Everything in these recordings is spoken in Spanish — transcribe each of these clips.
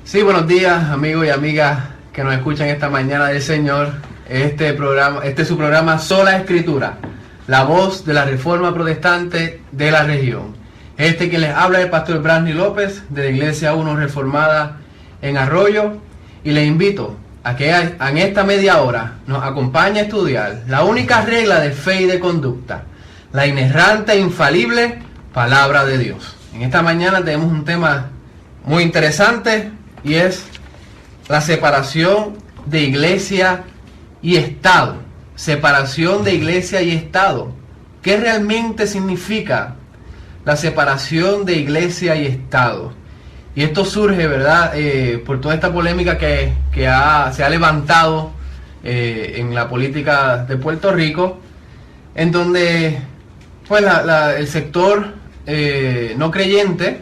Sí, buenos días, amigos y amigas que nos escuchan esta mañana del Señor. Este es su programa Sola Escritura, la voz de la Reforma Protestante de la región. Quien les habla es el pastor Brandny López de la Iglesia 1 Reformada en Arroyo, y les invito a que en esta media hora nos acompañe a estudiar la única regla de fe y de conducta, la inerrante e infalible Palabra de Dios. En esta mañana tenemos un tema muy interesante y es la separación de iglesia y Estado. Separación de iglesia y Estado. ¿Qué realmente significa la separación de iglesia y Estado? Y esto surge, ¿verdad?, por toda esta polémica que se ha levantado en la política de Puerto Rico, en donde pues el sector no creyente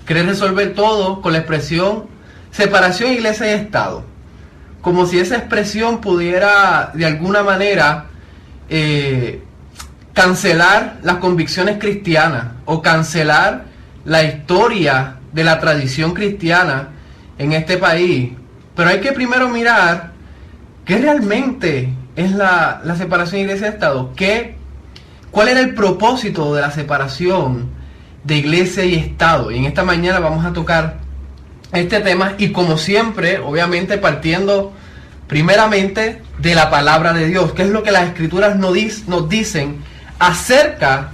quiere resolver todo con la expresión separación iglesia y Estado, como si esa expresión pudiera de alguna manera cancelar las convicciones cristianas o cancelar la historia de la tradición cristiana en este país. Pero hay que primero mirar qué realmente es la separación iglesia y Estado. ¿Cuál era el propósito de la separación de iglesia y Estado? Y en esta mañana vamos a tocar este tema, y como siempre, obviamente partiendo primeramente de la palabra de Dios, que es lo que las escrituras nos dicen acerca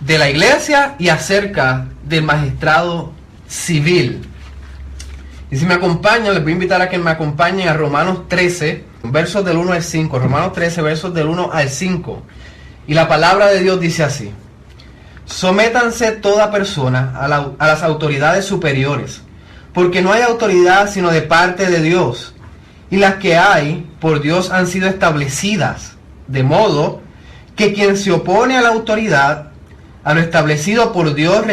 de la iglesia y acerca del magistrado civil. Y si me acompañan, les voy a invitar a que me acompañen a Romanos 13, versos del 1 al 5. Romanos 13, versos del 1 al 5. Y la palabra de Dios dice así: sométanse toda persona a las autoridades superiores, porque no hay autoridad sino de parte de Dios, y las que hay por Dios han sido establecidas, de modo que quien se opone a la autoridad, a lo establecido por Dios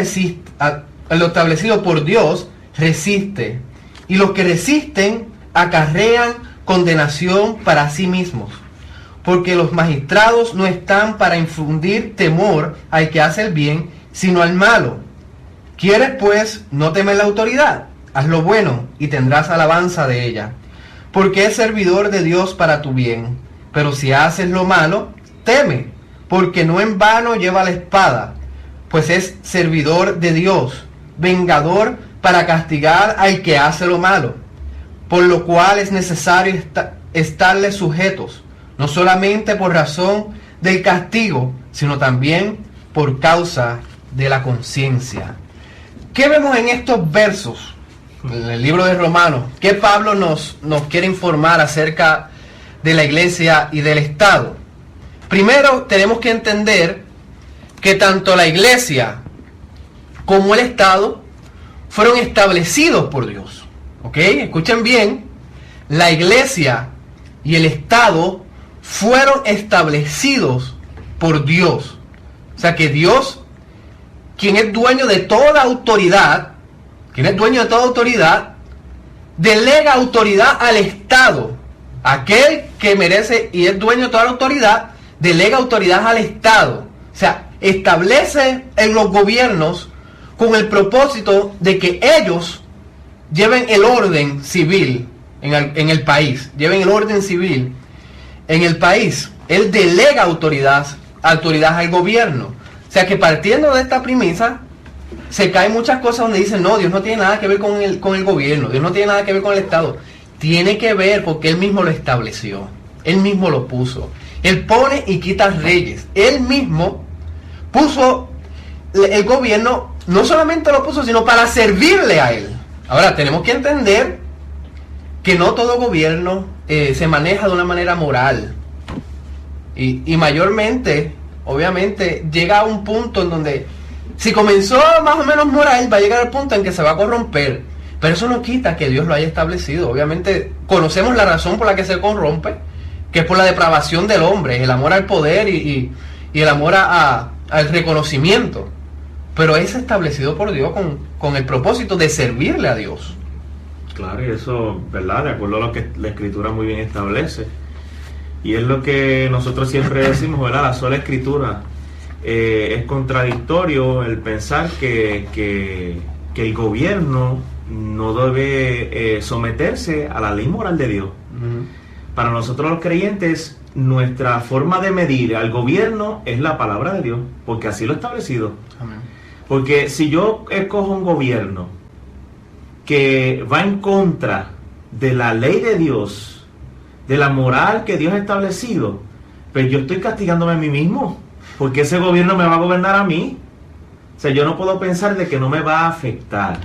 resiste, y los que resisten acarrean condenación para sí mismos, porque los magistrados no están para infundir temor al que hace el bien, sino al malo. ¿Quieres pues no temer la autoridad? Haz lo bueno y tendrás alabanza de ella, porque es servidor de Dios para tu bien. Pero si haces lo malo, teme, porque no en vano lleva la espada, pues es servidor de Dios, vengador para castigar al que hace lo malo, por lo cual es necesario estarle sujetos, no solamente por razón del castigo, sino también por causa de la conciencia. ¿Qué vemos en estos versos, en el libro de Romanos? ¿Qué Pablo nos quiere informar acerca de la iglesia y del Estado? Primero, tenemos que entender que tanto la iglesia como el Estado fueron establecidos por Dios. ¿Ok? Escuchen bien, la iglesia y el Estado fueron establecidos por Dios. O sea que Dios, quien es dueño de toda autoridad, delega autoridad al Estado. Aquel que merece y es dueño de toda la autoridad, delega autoridad al Estado. O sea, establece en los gobiernos con el propósito de que ellos lleven el orden civil en el país. Lleven el orden civil en el país. Él delega autoridad al gobierno. O sea que partiendo de esta premisa, se caen muchas cosas donde dicen, no, Dios no tiene nada que ver con el gobierno, Dios no tiene nada que ver con el Estado. Tiene que ver porque Él mismo lo estableció, Él mismo lo puso. Él pone y quita reyes. Él mismo puso el gobierno, no solamente lo puso, sino para servirle a Él. Ahora, tenemos que entender que no todo gobierno se maneja de una manera moral. Y mayormente, obviamente, llega a un punto en donde, si comenzó más o menos moral, va a llegar al punto en que se va a corromper. Pero eso no quita que Dios lo haya establecido. Obviamente, conocemos la razón por la que se corrompe, que es por la depravación del hombre, el amor al poder y el amor al reconocimiento. Pero es establecido por Dios con el propósito de servirle a Dios. Claro, y eso, ¿verdad? De acuerdo a lo que la Escritura muy bien establece. Y es lo que nosotros siempre decimos, ¿verdad? La sola Escritura. Es contradictorio el pensar que el gobierno no debe someterse a la ley moral de Dios. Para nosotros los creyentes, nuestra forma de medir al gobierno es la palabra de Dios, porque así lo ha establecido. Amén. Porque si yo escojo un gobierno que va en contra de la ley de Dios, de la moral que Dios ha establecido, pues yo estoy castigándome a mí mismo, porque ese gobierno me va a gobernar a mí. O sea, yo no puedo pensar de que no me va a afectar.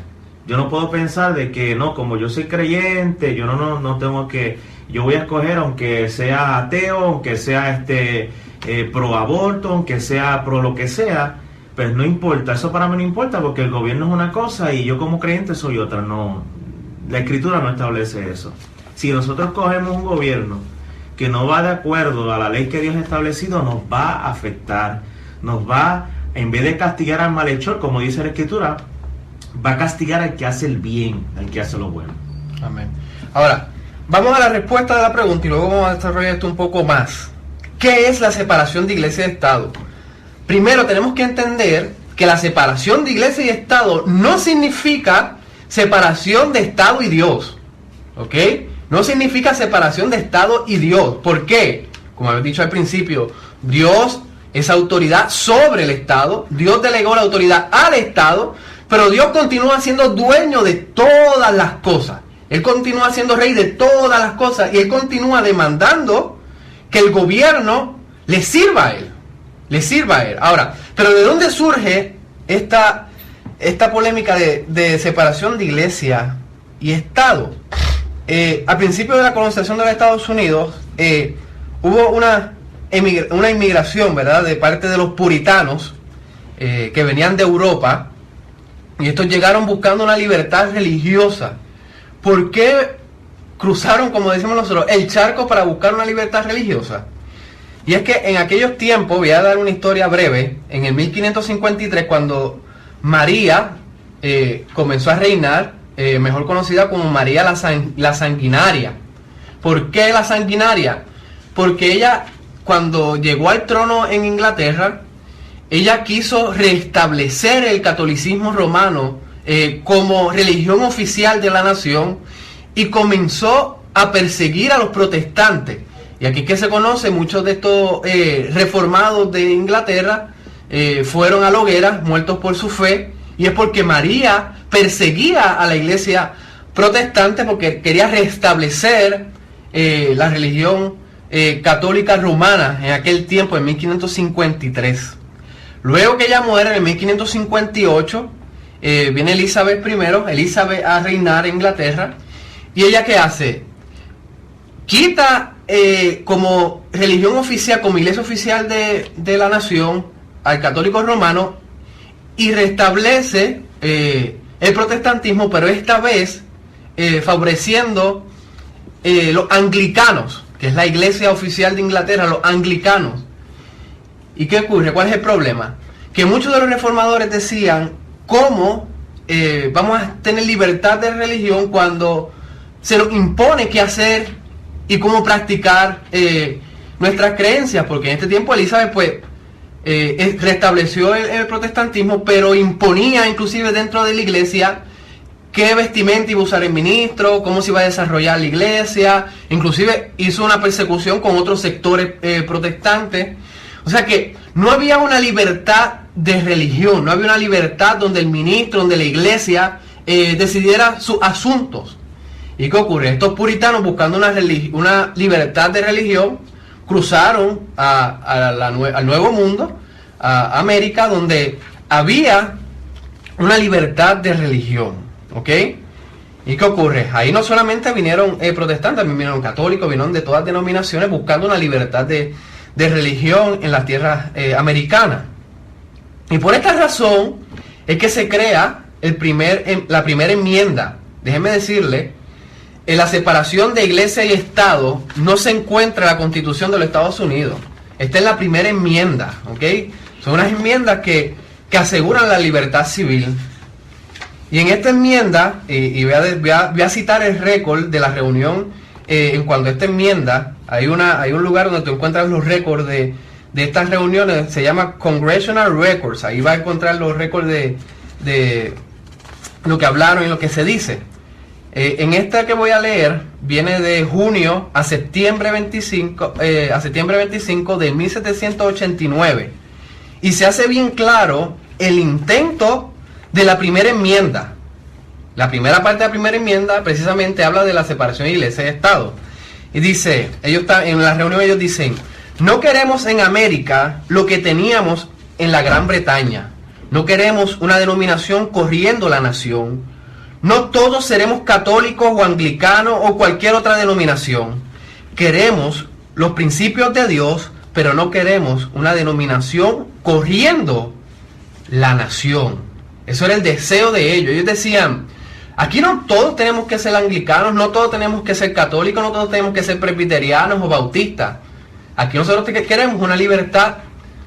Yo no puedo pensar de que no, como yo soy creyente, yo no tengo que, yo voy a escoger aunque sea ateo, aunque sea pro aborto, aunque sea pro lo que sea, pues no importa, eso para mí no importa, porque el gobierno es una cosa y yo como creyente soy otra. No, la Escritura no establece eso. Si nosotros cogemos un gobierno que no va de acuerdo a la ley que Dios ha establecido, nos va a afectar, nos va, en vez de castigar al malhechor, como dice la Escritura, va a castigar al que hace el bien, al que hace lo bueno. Amén. Ahora, vamos a la respuesta de la pregunta y luego vamos a desarrollar esto un poco más. ¿Qué es la separación de iglesia y Estado? Primero tenemos que entender que la separación de iglesia y Estado no significa separación de Estado y Dios. ¿Ok? No significa separación de Estado y Dios. ¿Por qué? Como había dicho al principio, Dios es autoridad sobre el Estado. Dios delegó la autoridad al Estado, pero Dios continúa siendo dueño de todas las cosas. Él continúa siendo rey de todas las cosas y Él continúa demandando que el gobierno le sirva a Él. Le sirva a Él. Ahora, pero ¿de dónde surge esta polémica de separación de iglesia y Estado? Al principio de la colonización de los Estados Unidos hubo una inmigración, ¿verdad?, de parte de los puritanos que venían de Europa, y estos llegaron buscando una libertad religiosa. ¿Por qué cruzaron, como decimos nosotros, el charco para buscar una libertad religiosa? Y es que en aquellos tiempos, voy a dar una historia breve, en el 1553, cuando María comenzó a reinar, mejor conocida como María la Sanguinaria. ¿Por qué la Sanguinaria? Porque ella, cuando llegó al trono en Inglaterra, ella quiso restablecer el catolicismo romano como religión oficial de la nación y comenzó a perseguir a los protestantes. Y aquí que se conoce, muchos de estos reformados de Inglaterra fueron a la hoguera, muertos por su fe, y es porque María perseguía a la iglesia protestante porque quería restablecer la religión católica romana en aquel tiempo, en 1553. Luego que ella muere, en 1558, viene Elizabeth I a reinar en Inglaterra, y ella ¿qué hace? Quita como religión oficial, como iglesia oficial de la nación, al católico romano, y restablece el protestantismo, pero esta vez favoreciendo los anglicanos, que es la iglesia oficial de Inglaterra, los anglicanos. ¿Y qué ocurre? ¿Cuál es el problema? Que muchos de los reformadores decían, ¿cómo vamos a tener libertad de religión cuando se nos impone qué hacer y cómo practicar nuestras creencias? Porque en este tiempo Elizabeth restableció el protestantismo, pero imponía inclusive dentro de la iglesia qué vestimenta iba a usar el ministro, cómo se iba a desarrollar la iglesia, inclusive hizo una persecución con otros sectores protestantes. O sea que no había una libertad de religión, no había una libertad donde el ministro, donde la iglesia decidiera sus asuntos. ¿Y qué ocurre? Estos puritanos, buscando una libertad de religión, cruzaron al Nuevo Mundo, a América, donde había una libertad de religión. ¿Ok? ¿Y qué ocurre? Ahí no solamente vinieron protestantes, también vinieron católicos, vinieron de todas denominaciones buscando una libertad de religión en las tierras americanas. Y por esta razón es que se crea la primera enmienda. Déjenme decirle, en la separación de iglesia y Estado no se encuentra en la Constitución de los Estados Unidos. Esta es la primera enmienda, ¿ok? Son unas enmiendas que aseguran la libertad civil. Y en esta enmienda, y voy a citar el récord de la reunión, en cuanto a esta enmienda, hay un lugar donde tú encuentras los récords de estas reuniones, se llama Congressional Records. Ahí va a encontrar los récords de lo que hablaron y lo que se dice. En esta que voy a leer, viene de junio a septiembre 25 de 1789. Y se hace bien claro el intento de la primera enmienda. La primera parte de la primera enmienda precisamente habla de la separación de iglesia y Estado. Y dice, en la reunión ellos dicen, no queremos en América lo que teníamos en la Gran Bretaña. No queremos una denominación corriendo la nación. No todos seremos católicos o anglicanos o cualquier otra denominación. Queremos los principios de Dios, pero no queremos una denominación corriendo la nación. Eso era el deseo de ellos. Ellos decían, aquí no todos tenemos que ser anglicanos, no todos tenemos que ser católicos, no todos tenemos que ser presbiterianos o bautistas. Aquí nosotros queremos una libertad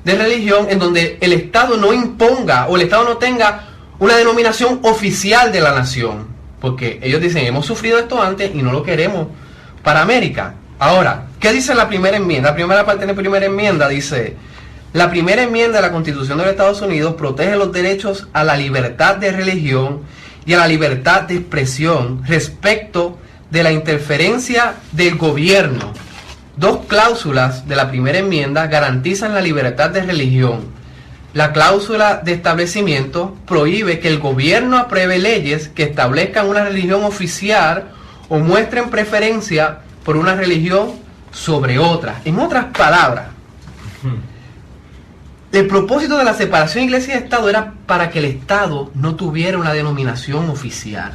de religión en donde el Estado no imponga o el Estado no tenga una denominación oficial de la nación. Porque ellos dicen, hemos sufrido esto antes y no lo queremos para América. Ahora, ¿qué dice la primera enmienda? La primera parte de la primera enmienda dice, la primera enmienda de la Constitución de los Estados Unidos protege los derechos a la libertad de religión y a la libertad de expresión respecto de la interferencia del gobierno. Dos cláusulas de la primera enmienda garantizan la libertad de religión. La cláusula de establecimiento prohíbe que el gobierno apruebe leyes que establezcan una religión oficial o muestren preferencia por una religión sobre otra. En otras palabras, el propósito de la separación iglesia y Estado era para que el Estado no tuviera una denominación oficial,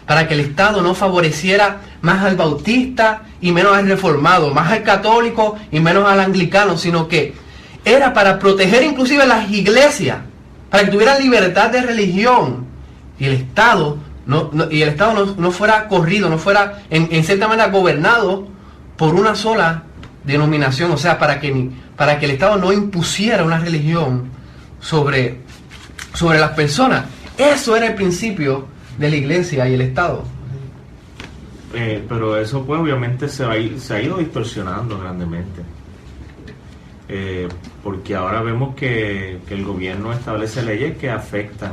para que el Estado no favoreciera más al bautista y menos al reformado, más al católico y menos al anglicano, sino que era para proteger inclusive las iglesias, para que tuvieran libertad de religión y el Estado no fuera corrido, no fuera en cierta manera gobernado por una sola denominación, o sea, para que el Estado no impusiera una religión sobre las personas. Eso era el principio de la iglesia y el Estado. Pero eso pues obviamente se ha ido distorsionando grandemente. Porque ahora vemos que el gobierno establece leyes que afectan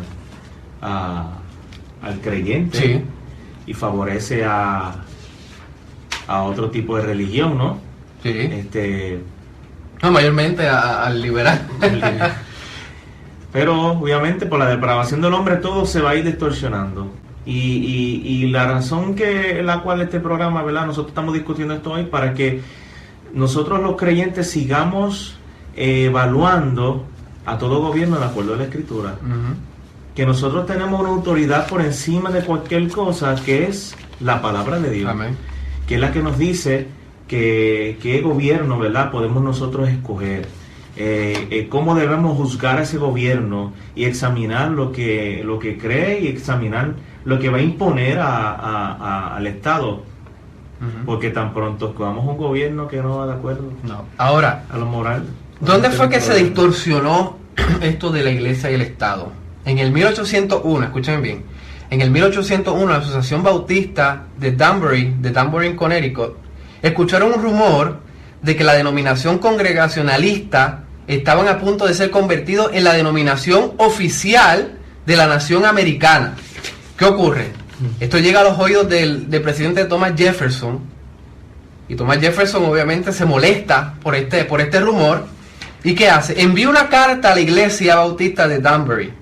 al creyente, sí, y favorece a otro tipo de religión, ¿no? Sí. No, mayormente al liberal. Pero obviamente por la depravación del hombre todo se va a ir distorsionando. Y la razón la cual este programa, ¿verdad? Nosotros estamos discutiendo esto hoy para que nosotros los creyentes sigamos evaluando a todo gobierno de acuerdo a la Escritura. Uh-huh. Que nosotros tenemos una autoridad por encima de cualquier cosa, que es la palabra de Dios. Amén. Que es la que nos dice qué gobierno, ¿verdad?, podemos nosotros escoger. Cómo debemos juzgar a ese gobierno y examinar lo que cree y examinar lo que va a imponer al Estado. Uh-huh. Porque tan pronto escogamos un gobierno que no va de acuerdo, no, ahora, a lo moral. ¿Dónde fue que se distorsionó esto de la iglesia y el Estado? En el 1801, escuchen bien, en el 1801 la Asociación Bautista de Danbury, Connecticut, escucharon un rumor de que la denominación congregacionalista estaban a punto de ser convertidos en la denominación oficial de la nación americana. ¿Qué ocurre? Esto llega a los oídos del presidente Thomas Jefferson, y Thomas Jefferson obviamente se molesta por este rumor, y ¿qué hace? Envía una carta a la iglesia bautista de Danbury,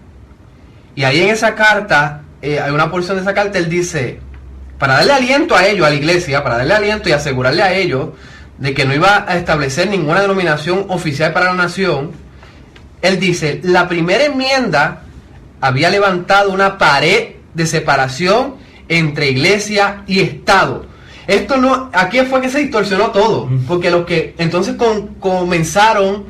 y ahí en esa carta, hay una porción de esa carta, él dice, para darle aliento a ellos, a la iglesia, para darle aliento y asegurarle a ellos de que no iba a establecer ninguna denominación oficial para la nación, él dice, la primera enmienda había levantado una pared de separación entre iglesia y Estado. Esto no, aquí fue que se distorsionó todo, porque los que entonces comenzaron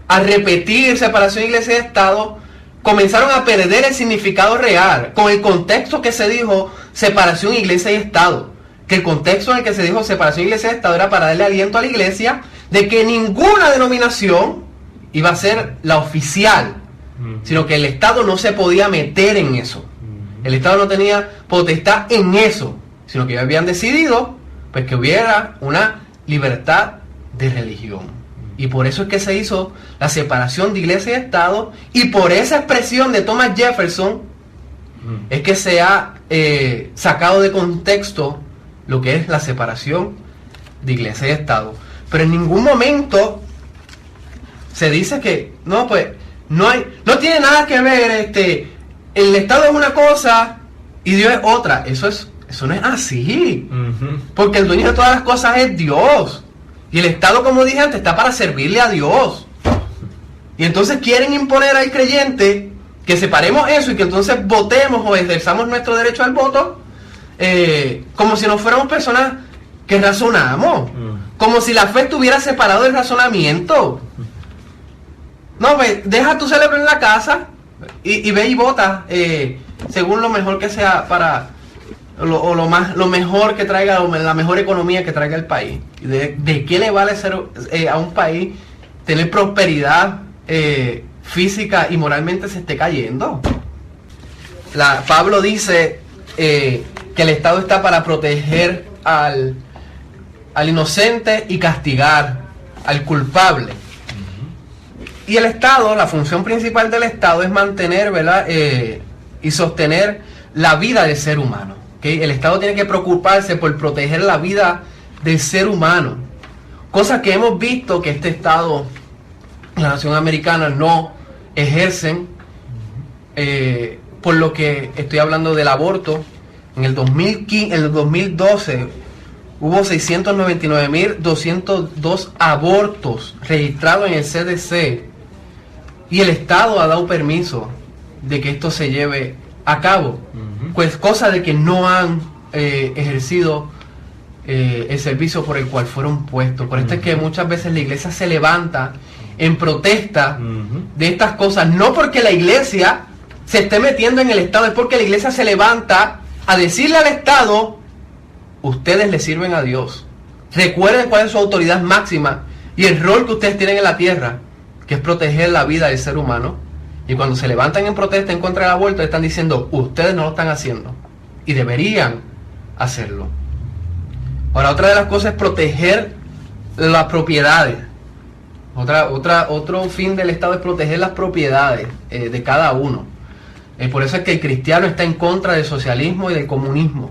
a repetir separación iglesia y Estado, comenzaron a perder el significado real, con el contexto que se dijo separación iglesia y Estado. Que el contexto en el que se dijo separación iglesia y Estado era para darle aliento a la iglesia de que ninguna denominación iba a ser la oficial, sino que el Estado no se podía meter en eso. El Estado no tenía potestad en eso, sino que ellos habían decidido pues que hubiera una libertad de religión. Y por eso es que se hizo la separación de iglesia y Estado, y por esa expresión de Thomas Jefferson es que se ha sacado de contexto lo que es la separación de iglesia y Estado. Pero en ningún momento se dice que no, pues no tiene nada que ver, el Estado es una cosa y Dios es otra. Eso no es así. Porque el dueño de todas las cosas es Dios. Y el Estado, como dije antes, está para servirle a Dios. Y entonces quieren imponer al creyente que separemos eso y que entonces votemos o ejerzamos nuestro derecho al voto como si no fuéramos personas que razonamos. Como si la fe estuviera separado del razonamiento. No, pues deja tu cerebro en la casa y ve y vota según lo mejor que sea para lo mejor que traiga, la mejor economía que traiga el país. ¿De qué le vale ser a un país tener prosperidad física y moralmente se esté cayendo? Pablo dice que el Estado está para proteger al inocente y castigar al culpable. Y el Estado, la función principal del Estado es mantener, ¿verdad? Y sostener la vida del ser humano. ¿Okay? El Estado tiene que preocuparse por proteger la vida del ser humano. Cosa que hemos visto que este Estado, la nación americana, no ejercen. Por lo que estoy hablando del aborto. En el 2012 hubo 699.202 abortos registrados en el CDC. Y el Estado ha dado permiso de que esto se lleve a cabo. Pues cosa de que no han ejercido el servicio por el cual fueron puestos. Por esto es que muchas veces la iglesia se levanta en protesta de estas cosas. No porque la iglesia se esté metiendo en el Estado, es porque la iglesia se levanta a decirle al Estado: ustedes le sirven a Dios. Recuerden cuál es su autoridad máxima y el rol que ustedes tienen en la tierra, que es proteger la vida del ser humano. Y cuando se levantan en protesta en contra del aborto, están diciendo: ustedes no lo están haciendo y deberían hacerlo. Ahora, otra de las cosas es proteger las propiedades. Otro fin del Estado es proteger las propiedades de cada uno. Por eso es que el cristiano está en contra del socialismo y del comunismo.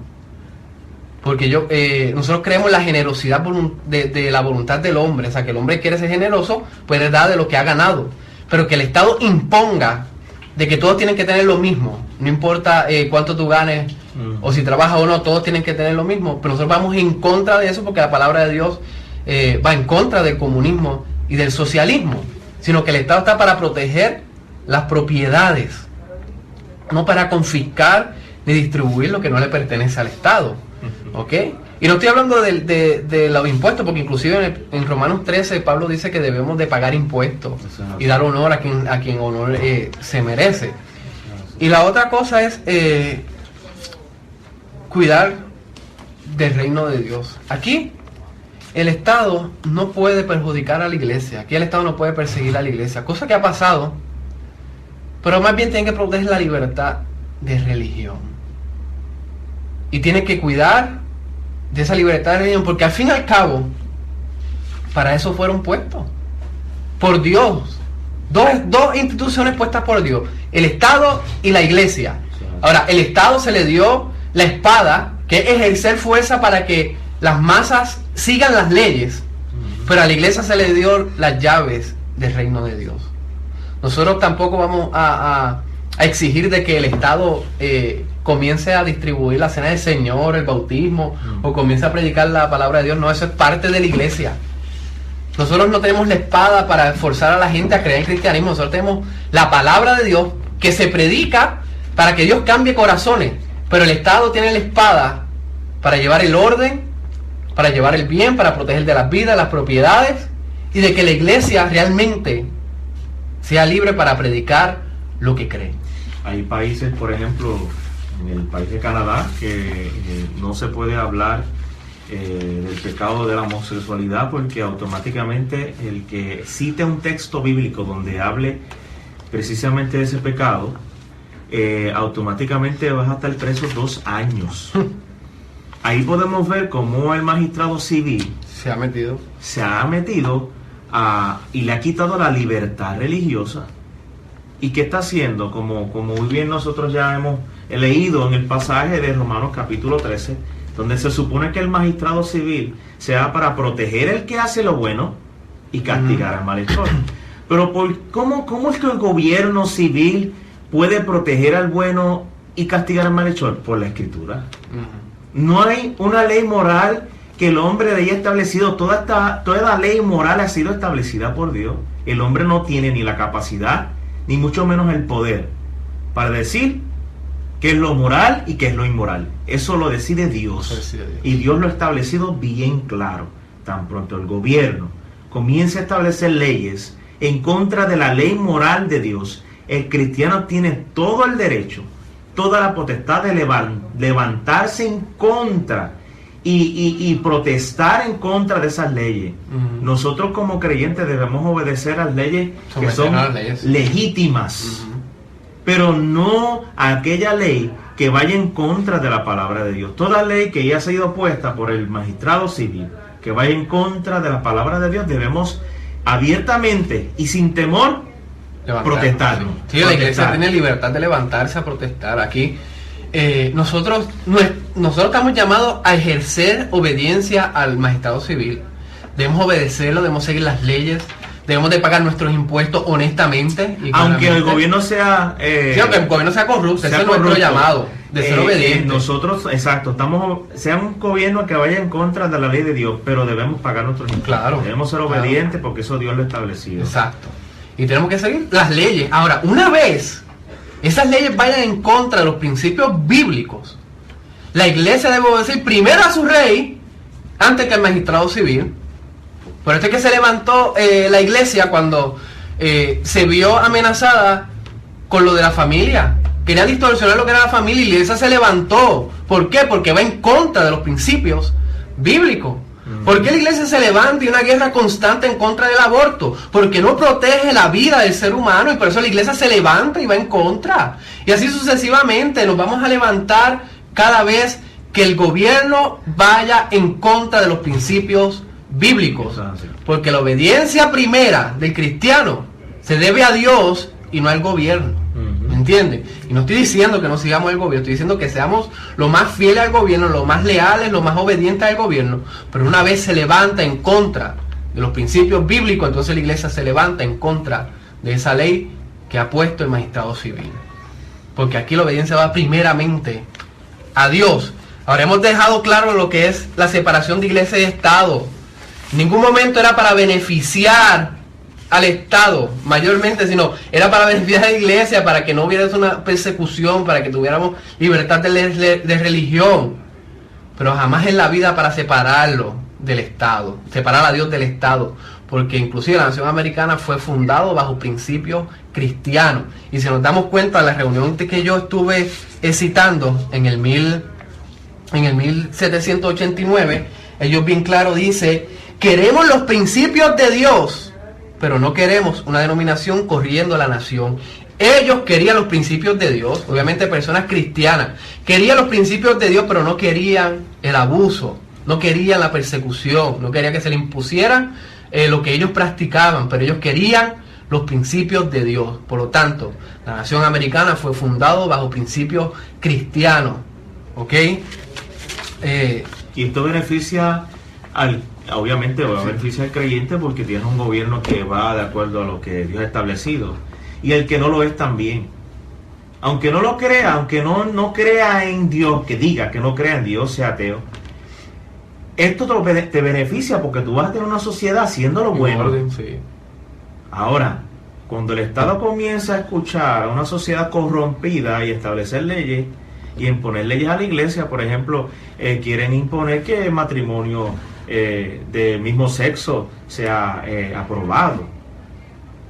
Porque nosotros creemos en la generosidad de la voluntad del hombre. O sea, que el hombre quiere ser generoso, puede dar de lo que ha ganado. Pero que el Estado imponga de que todos tienen que tener lo mismo. No importa cuánto tú ganes o si trabajas o no, todos tienen que tener lo mismo. Pero nosotros vamos en contra de eso porque la palabra de Dios va en contra del comunismo y del socialismo. Sino que el Estado está para proteger las propiedades. No para confiscar ni distribuir lo que no le pertenece al Estado. ¿Ok? Y no estoy hablando de los impuestos, porque inclusive en Romanos 13 Pablo dice que debemos de pagar impuestos y dar honor a quien honor se merece. Y la otra cosa es cuidar del reino de Dios. Aquí el Estado no puede perjudicar a la iglesia. Aquí el Estado no puede perseguir a la iglesia, cosa que ha pasado. Pero más bien tiene que proteger la libertad de religión. Y tiene que cuidar de esa libertad de religión, porque al fin y al cabo, para eso fueron puestos. Por Dios. Dos instituciones puestas por Dios. El Estado y la iglesia. Ahora, el Estado se le dio la espada, que es ejercer fuerza para que las masas sigan las leyes. Pero a la iglesia se le dio las llaves del reino de Dios. Nosotros tampoco vamos a exigir de que el Estado comience a distribuir la cena del Señor, el bautismo, o comience a predicar la palabra de Dios. No, eso es parte de la iglesia. Nosotros no tenemos la espada para forzar a la gente a creer en cristianismo. Nosotros tenemos la palabra de Dios que se predica para que Dios cambie corazones. Pero el Estado tiene la espada para llevar el orden, para llevar el bien, para proteger de las vidas, las propiedades, y de que la iglesia realmente sea libre para predicar lo que cree. Hay países, por ejemplo, en el país de Canadá, que no se puede hablar del pecado de la homosexualidad, porque automáticamente el que cite un texto bíblico donde hable precisamente de ese pecado, automáticamente vas a estar preso 2 años. Ahí podemos ver cómo el magistrado civil se ha metido y le ha quitado la libertad religiosa. ¿Y qué está haciendo? Como muy bien nosotros ya hemos he leído en el pasaje de Romanos capítulo 13, donde se supone que el magistrado civil sea para proteger el que hace lo bueno y castigar al malhechor. Pero ¿cómo es que el gobierno civil puede proteger al bueno y castigar al malhechor? Por la Escritura. No hay una ley moral que el hombre haya establecido. Toda la ley moral ha sido establecida por Dios. El hombre no tiene ni la capacidad, ni mucho menos el poder para decir qué es lo moral y qué es lo inmoral. Eso lo decide Dios. Y Dios lo ha establecido bien claro. Tan pronto el gobierno comience a establecer leyes en contra de la ley moral de Dios, el cristiano tiene todo el derecho, toda la potestad de levantarse en contra y protestar en contra de esas leyes. Nosotros como creyentes debemos obedecer las leyes que son legítimas, pero no a aquella ley que vaya en contra de la palabra de Dios. Toda ley que haya sido puesta por el magistrado civil, que vaya en contra de la palabra de Dios, debemos abiertamente y sin temor protestarnos. Sí, la iglesia tiene libertad de levantarse a protestar. Aquí nosotros estamos llamados a ejercer obediencia al magistrado civil. Debemos obedecerlo, debemos seguir las leyes, debemos de pagar nuestros impuestos honestamente. Y aunque el gobierno sea aunque el gobierno sea corrupto, ese es nuestro llamado de ser obediente. Nosotros, exacto, sea un gobierno que vaya en contra de la ley de Dios, pero debemos pagar nuestros impuestos. Claro, debemos ser obedientes porque eso Dios lo ha establecido. Exacto. Y tenemos que seguir las leyes. Ahora, una vez esas leyes vayan en contra de los principios bíblicos, la iglesia debe obedecer primero a su rey antes que al magistrado civil. Por esto es que se levantó la iglesia cuando se vio amenazada con lo de la familia. Querían distorsionar lo que era la familia y la iglesia se levantó. ¿Por qué? Porque va en contra de los principios bíblicos. ¿Por qué la iglesia se levanta y una guerra constante en contra del aborto? Porque no protege la vida del ser humano y por eso la iglesia se levanta y va en contra. Y así sucesivamente nos vamos a levantar cada vez que el gobierno vaya en contra de los principios bíblicos. Porque la obediencia primera del cristiano se debe a Dios y no al gobierno. ¿Me entienden? Y no estoy diciendo que no sigamos el gobierno, estoy diciendo que seamos lo más fieles al gobierno, lo más leales, lo más obedientes al gobierno. Pero una vez se levanta en contra de los principios bíblicos, entonces la iglesia se levanta en contra de esa ley que ha puesto el magistrado civil. Porque aquí la obediencia va primeramente a Dios. Ahora hemos dejado claro lo que es la separación de iglesia y Estado. En ningún momento era para beneficiar al Estado mayormente, sino era para beneficiar a la iglesia, para que no hubiera una persecución, para que tuviéramos libertad de religión, pero jamás en la vida para separarlo del Estado, separar a Dios del Estado, porque inclusive la nación americana fue fundado bajo principios cristianos. Y si nos damos cuenta, de la reunión que yo estuve citando en el 1789, ellos bien claro dice: queremos los principios de Dios, pero no queremos una denominación corriendo la nación. Ellos querían los principios de Dios, obviamente personas cristianas, querían los principios de Dios, pero no querían el abuso, no querían la persecución, no querían que se le impusieran lo que ellos practicaban, pero ellos querían los principios de Dios. Por lo tanto, la nación americana fue fundada bajo principios cristianos. ¿Ok? Y esto beneficia obviamente va a beneficiar al creyente porque tiene un gobierno que va de acuerdo a lo que Dios ha establecido, y el que no lo es también, aunque no lo crea, aunque no crea en Dios, que diga que no crea en Dios, sea ateo, esto te beneficia porque tú vas a tener una sociedad haciendo lo bueno. Orden, sí. Ahora, cuando el Estado comienza a escuchar a una sociedad corrompida y establecer leyes y imponer leyes a la iglesia, por ejemplo, quieren imponer que el matrimonio del mismo sexo sea aprobado.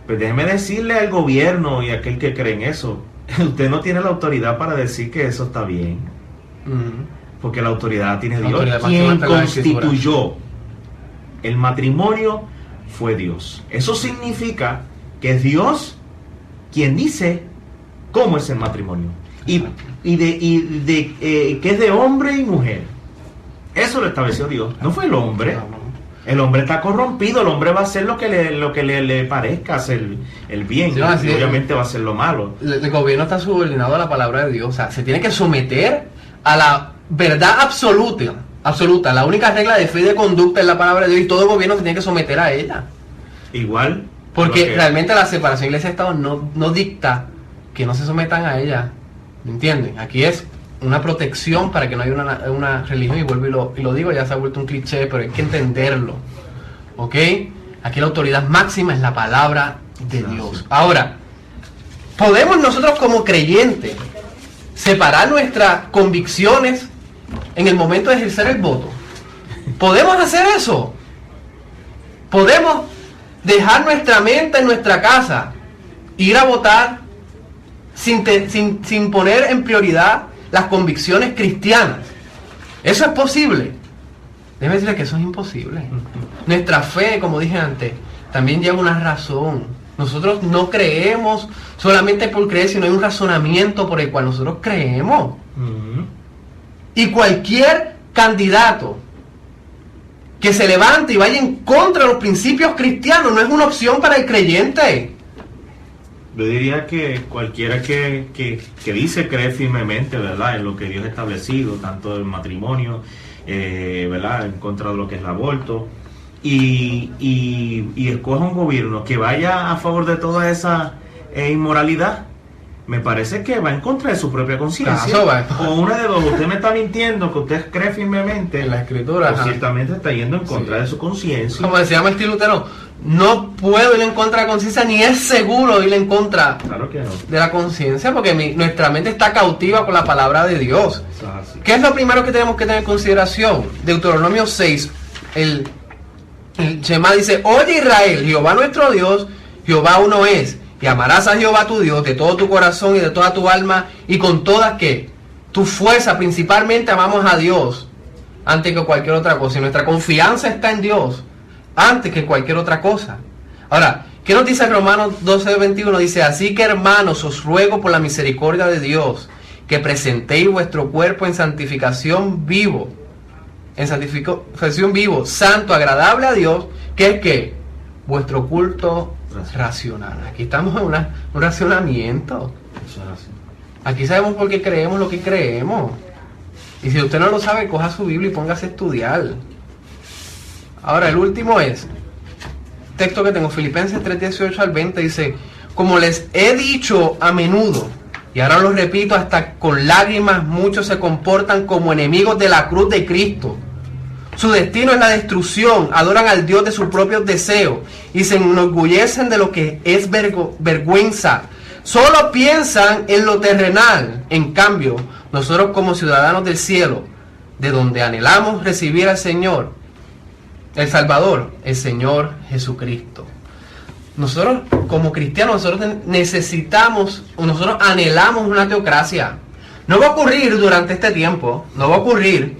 Pues déjeme decirle al gobierno y a aquel que cree en eso, usted no tiene la autoridad para decir que eso está bien, porque la autoridad tiene Dios. Quien constituyó el matrimonio fue Dios. Eso significa que es Dios quien dice cómo es el matrimonio y que es de hombre y mujer. Eso lo estableció Dios, no fue el hombre. El hombre está corrompido, el hombre va a hacer lo que le parezca hacer el bien, Sí, y así es. obviamente va a hacer lo malo. El gobierno está subordinado a la palabra de Dios, o sea, se tiene que someter a la verdad absoluta. La única regla de fe y de conducta es la palabra de Dios y todo gobierno se tiene que someter a ella. Igual. Porque lo que- realmente la separación iglesia-estado no dicta que no se sometan a ella. ¿Me entienden? Aquí es una protección para que no haya una religión, y vuelvo y lo digo, ya se ha vuelto un cliché, pero hay que entenderlo. ¿Ok? Aquí la autoridad máxima es la palabra de Dios. Ahora, ¿podemos nosotros como creyentes separar nuestras convicciones en el momento de ejercer el voto? ¿Podemos hacer eso? ¿Podemos dejar nuestra mente en nuestra casa, ir a votar sin poner en prioridad las convicciones cristianas? ¿Eso es posible? Déjeme decirle que eso es imposible. Nuestra fe, como dije antes, también lleva una razón. Nosotros no creemos solamente por creer, sino hay un razonamiento por el cual nosotros creemos. Ujú. Y cualquier candidato que se levante y vaya en contra de los principios cristianos no es una opción para el creyente. Yo diría que cualquiera que dice creer firmemente, ¿verdad?, en lo que Dios ha establecido, tanto el matrimonio, ¿verdad?, en contra de lo que es el aborto, y escoja un gobierno que vaya a favor de toda esa inmoralidad, me parece que va en contra de su propia conciencia. Claro, va. O una de dos, usted me está mintiendo, que usted cree firmemente En la escritura, o ajá. ciertamente está yendo en contra Sí. de su conciencia. Como decía Martín Lutero, no puedo ir en contra de la conciencia, ni es seguro ir en contra Claro que no. de la conciencia, porque nuestra mente está cautiva con la palabra de Dios. Eso es así. ¿Qué es lo primero que tenemos que tener en consideración? Deuteronomio 6, el Shema dice: oye Israel, Jehová nuestro Dios, Jehová uno es, y amarás a Jehová tu Dios de todo tu corazón y de toda tu alma y con toda ¿qué? Tu fuerza. Principalmente amamos a Dios antes que cualquier otra cosa, y nuestra confianza está en Dios antes que cualquier otra cosa. Ahora, ¿qué nos dice Romanos 12:21? Dice: así que hermanos, os ruego por la misericordia de Dios que presentéis vuestro cuerpo en santificación vivo, santo, agradable a Dios, que es que vuestro culto racional. Aquí estamos en un racionamiento. Eso es así. Aquí sabemos por qué creemos lo que creemos. Y si usted no lo sabe, coja su Biblia y póngase a estudiar. Ahora, el último es texto que tengo, Filipenses 3:18 al 20, dice: como les he dicho a menudo, y ahora lo repito hasta con lágrimas, muchos se comportan como enemigos de la cruz de Cristo. Su destino es la destrucción, adoran al Dios de sus propios deseos y se enorgullecen de lo que es vergüenza. Solo piensan en lo terrenal. En cambio, nosotros como ciudadanos del cielo, de donde anhelamos recibir al Señor, el Salvador, el Señor Jesucristo. Nosotros como cristianos, nosotros nosotros anhelamos una teocracia. No va a ocurrir durante este tiempo, no va a ocurrir.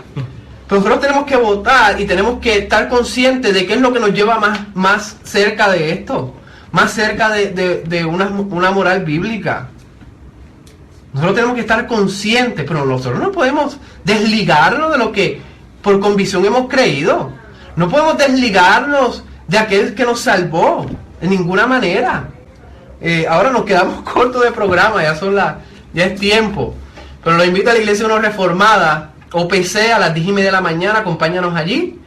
Pero nosotros tenemos que votar y tenemos que estar conscientes de qué es lo que nos lleva más cerca de esto, más cerca de una moral bíblica. Nosotros tenemos que estar conscientes, pero nosotros no podemos desligarnos de lo que por convicción hemos creído. No podemos desligarnos de aquel que nos salvó, de ninguna manera. Ahora nos quedamos cortos de programa, ya es tiempo. Pero lo invito a la Iglesia Unión Reformada, OPC, a las 10:30 de la mañana, acompáñanos allí.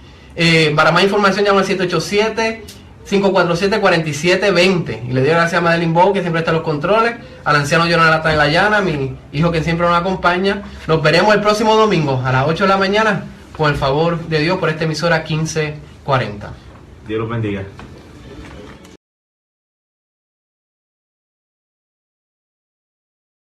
Para más información llama al 787-547-4720. Y le doy gracias a Madeline Bow, que siempre está en los controles, al anciano Jonathan de la Llana, mi hijo que siempre nos acompaña. Nos veremos el próximo domingo a las 8 de la mañana, con el favor de Dios, por esta emisora 1540. Dios los bendiga.